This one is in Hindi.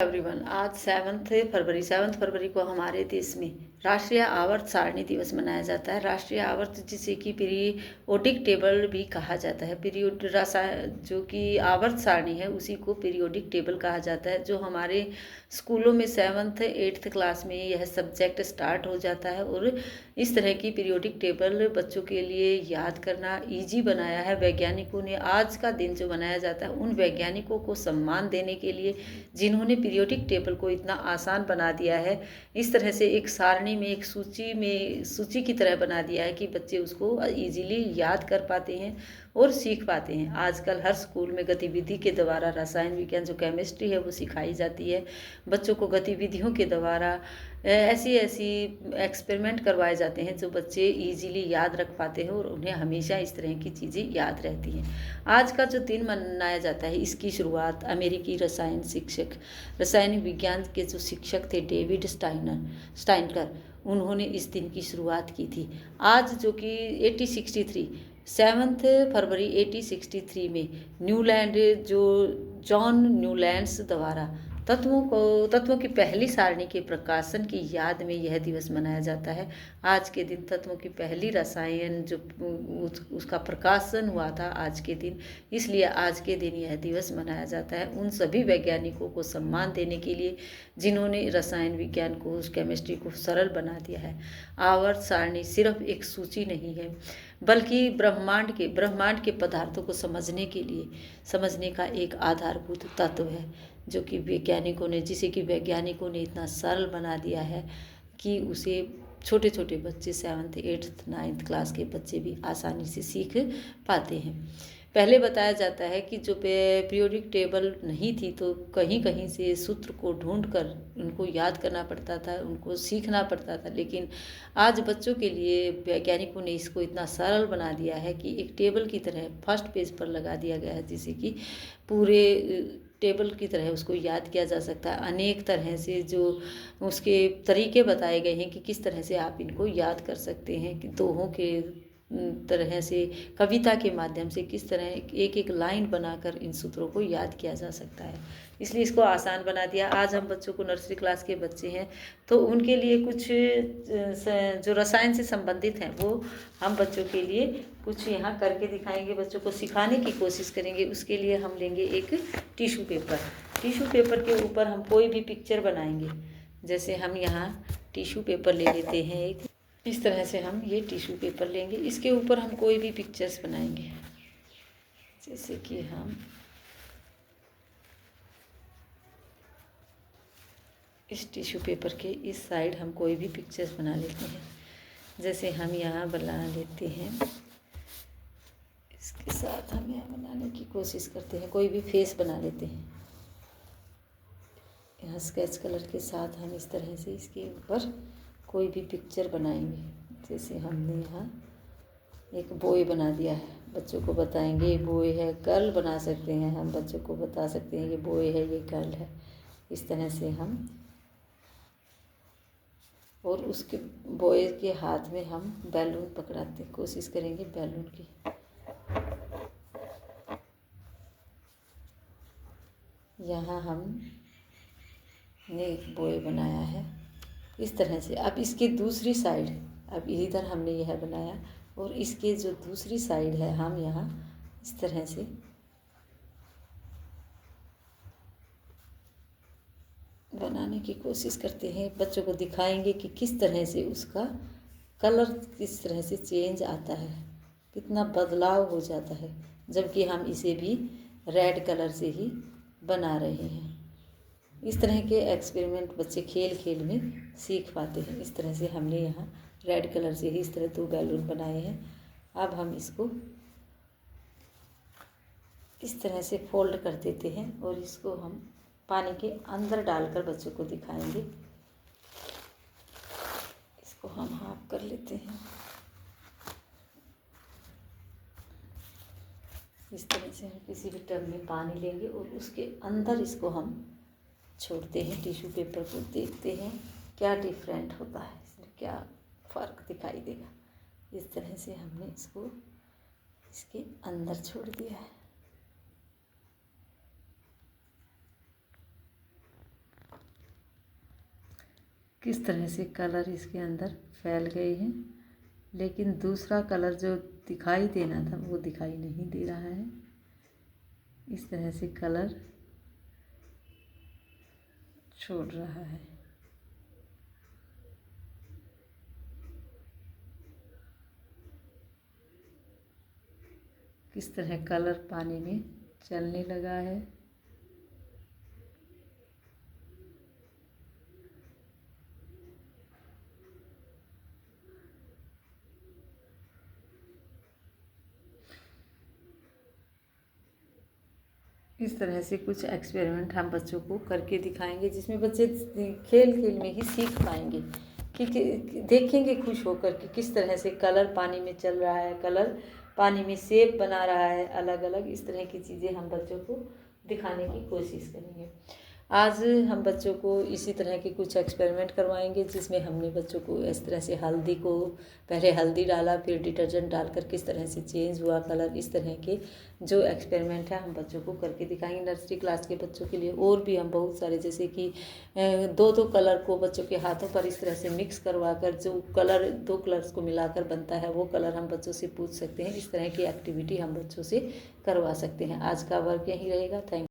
एवरीवन, आज 7 फरवरी को हमारे देश में राष्ट्रीय आवर्त सारणी दिवस मनाया जाता है। राष्ट्रीय आवर्त जिसे कि पीरियोडिक टेबल भी कहा जाता है। जो कि आवर्त सारणी है उसी को पीरियोडिक टेबल कहा जाता है। जो हमारे स्कूलों में 7th-8th क्लास में यह सब्जेक्ट स्टार्ट हो जाता है और इस तरह की पीरियोडिक टेबल बच्चों के लिए याद करना ईजी बनाया है वैज्ञानिकों ने। आज का दिन जो मनाया जाता है उन वैज्ञानिकों को सम्मान देने के लिए जिन्होंने पीरियोडिक टेबल को इतना आसान बना दिया है। इस तरह से एक सारणी में, एक सूची की तरह बना दिया है कि बच्चे उसको इजीली याद कर पाते हैं और सीख पाते हैं। आजकल हर स्कूल में गतिविधि के द्वारा रसायन विज्ञान जो केमिस्ट्री है वो सिखाई जाती है। बच्चों को गतिविधियों के द्वारा ऐसी एक्सपेरिमेंट करवाए जाते हैं जो बच्चे इजीली याद रख पाते हैं और उन्हें हमेशा इस तरह की चीज़ें याद रहती हैं। आज का जो दिन मनाया जाता है इसकी शुरुआत अमेरिकी रसायन विज्ञान के जो शिक्षक थे डेविड स्टाइनकर, उन्होंने इस दिन की शुरुआत की थी। आज जो कि 7 फरवरी 1863 में जॉन न्यूलैंड्स द्वारा तत्वों की पहली सारणी के प्रकाशन की याद में यह दिवस मनाया जाता है। आज के दिन तत्वों की पहली रसायन जो उसका प्रकाशन हुआ था आज के दिन, इसलिए आज के दिन यह दिवस मनाया जाता है उन सभी वैज्ञानिकों को सम्मान देने के लिए जिन्होंने रसायन विज्ञान को, केमिस्ट्री को सरल बना दिया है। आवर्त सारणी सिर्फ एक सूची नहीं है बल्कि ब्रह्मांड के पदार्थों को समझने का एक आधारभूत तत्व है जिसे कि वैज्ञानिकों ने इतना सरल बना दिया है कि उसे छोटे छोटे बच्चे 7th 8th 9th क्लास के बच्चे भी आसानी से सीख पाते हैं। पहले बताया जाता है कि जो पीरियोडिक टेबल नहीं थी तो कहीं कहीं से सूत्र को ढूंढकर उनको याद करना पड़ता था, उनको सीखना पड़ता था। लेकिन आज बच्चों के लिए वैज्ञानिकों ने इसको इतना सरल बना दिया है कि एक टेबल की तरह फर्स्ट पेज पर लगा दिया गया है, जिसे कि पूरे टेबल की तरह उसको याद किया जा सकता है। अनेक तरह से जो उसके तरीके बताए गए हैं कि किस तरह से आप इनको याद कर सकते हैं, कि दोहों के तरह से, कविता के माध्यम से किस तरह एक एक लाइन बनाकर इन सूत्रों को याद किया जा सकता है। इसलिए इसको आसान बना दिया। आज हम बच्चों को, नर्सरी क्लास के बच्चे हैं तो उनके लिए कुछ जो रसायन से संबंधित हैं वो हम बच्चों के लिए कुछ यहाँ करके दिखाएंगे, बच्चों को सिखाने की कोशिश करेंगे। उसके लिए हम लेंगे एक टिश्यू पेपर के ऊपर हम कोई भी पिक्चर बनाएंगे। जैसे हम यहाँ टिश्यू पेपर ले लेते हैं एक, इस तरह से हम ये टिश्यू पेपर लेंगे, इसके ऊपर हम कोई भी पिक्चर्स बनाएंगे। जैसे कि हम इस टिश्यू पेपर के इस साइड हम कोई भी पिक्चर्स बना लेते हैं। जैसे हम यहाँ बना लेते हैं, इसके साथ हम यहाँ बनाने की कोशिश करते हैं, कोई भी फेस बना लेते हैं। यहाँ स्केच कलर के साथ हम इस तरह से इसके ऊपर कोई भी पिक्चर बनाएंगे। जैसे हमने यहाँ एक बॉय बना दिया है, बच्चों को बताएंगे ये बॉय है। गर्ल बना सकते हैं, हम बच्चों को बता सकते हैं ये बॉय है, ये गर्ल है। इस तरह से हम, और उसके बॉय के हाथ में हम बैलून पकड़ाते कोशिश करेंगे बैलून की। यहाँ हमने एक बॉय बनाया है इस तरह से। अब इसकी दूसरी साइड, अब इधर हमने यह बनाया और इसके जो दूसरी साइड है हम यहाँ इस तरह से बनाने की कोशिश करते हैं। बच्चों को दिखाएंगे कि किस तरह से उसका कलर किस तरह से चेंज आता है, कितना बदलाव हो जाता है, जबकि हम इसे भी रेड कलर से ही बना रहे हैं। इस तरह के एक्सपेरिमेंट बच्चे खेल खेल में सीख पाते हैं। इस तरह से हमने यहाँ रेड कलर से ही इस तरह 2 बैलून बनाए हैं। अब हम इसको इस तरह से फोल्ड कर देते हैं और इसको हम पानी के अंदर डालकर बच्चों को दिखाएंगे। इसको हम हाफ कर लेते हैं। इस तरह से हम किसी भी टब में पानी लेंगे और उसके अंदर इसको हम छोड़ते हैं। टिश्यू पेपर को देखते हैं क्या डिफरेंट होता है, इसमें क्या फ़र्क दिखाई देगा। इस तरह से हमने इसको इसके अंदर छोड़ दिया है। किस तरह से कलर इसके अंदर फैल गए हैं, लेकिन दूसरा कलर जो दिखाई देना था वो दिखाई नहीं दे रहा है। इस तरह से कलर छोड़ रहा है। किस तरह कलर पानी में चलने लगा है। इस तरह से कुछ एक्सपेरिमेंट हम बच्चों को करके दिखाएंगे, जिसमें बच्चे खेल खेल में ही सीख पाएंगे कि देखेंगे खुश होकर कि किस तरह से कलर पानी में चल रहा है, कलर पानी में शेप बना रहा है अलग अलग। इस तरह की चीज़ें हम बच्चों को दिखाने की कोशिश करेंगे। आज हम बच्चों को इसी तरह के कुछ एक्सपेरिमेंट करवाएंगे, जिसमें हमने बच्चों को इस तरह से हल्दी को पहले हल्दी डाला, फिर डिटर्जेंट डालकर किस तरह से चेंज हुआ कलर। इस तरह के जो एक्सपेरिमेंट है हम बच्चों को करके दिखाएंगे। नर्सरी क्लास के बच्चों के लिए और भी हम बहुत सारे, जैसे कि दो दो कलर को बच्चों के हाथों पर इस तरह से मिक्स करवा कर जो कलर दो कलर्स को मिलाकर बनता है वो कलर हम बच्चों से पूछ सकते हैं। इस तरह की एक्टिविटी हम बच्चों से करवा सकते हैं। आज का वर्क यहीं रहेगा। थैंक